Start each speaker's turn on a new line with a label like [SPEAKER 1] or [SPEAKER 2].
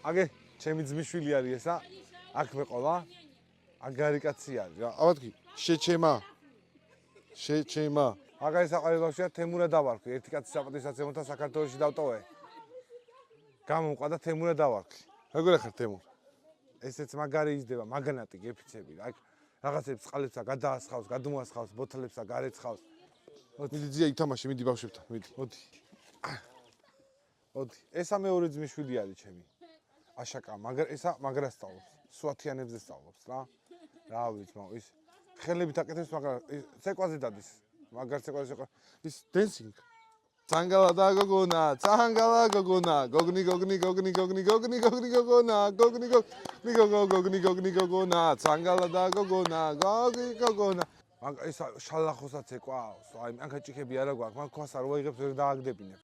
[SPEAKER 1] აგე ჩემი ძმისშვილი არის ესა. აქ მეყოლა. აგარი კაცი არის რა. ავადგი, შეჩემა. მაგარი საყვარელი ბავშვია, თემურა დავარქვი. ერთი კაცი საპატივსაცემოთა საქართველოში დავტოვე. გამომყვა და თემურა დავარქვი. როგორ ახარ თემურ? ესეც მაგარი იზრდება, მაგნატი გეფიცები. აქ რაღაცებს წყალებსა გადაასხავს, გადმოასხავს, ბოთლებსა გარეცხავს. მიდი ძია ითამაში, მიდი ბავშვებთან, მიდი. მოდი. ესა მეორე ძმისშვილი არის ჩემი. აშაკა, ესა მაგრა სწავლობს. სვათიანებზე სწავლობს რა. რა ვიცი, ის ხელებით აკეთებს, მაგრამ ცეკვაზე დადის. მაგარ ცეკვაზე ის დენსინგ. Tsangala da gogona, gogni gogona, tsangala da gogona. Mag ისა შალახოსაც ეკვავს. აი, მანქაჭიქები არა გვაქვს, მაგ ქვას არ ვაიღებს ვერ დააგდებინებ.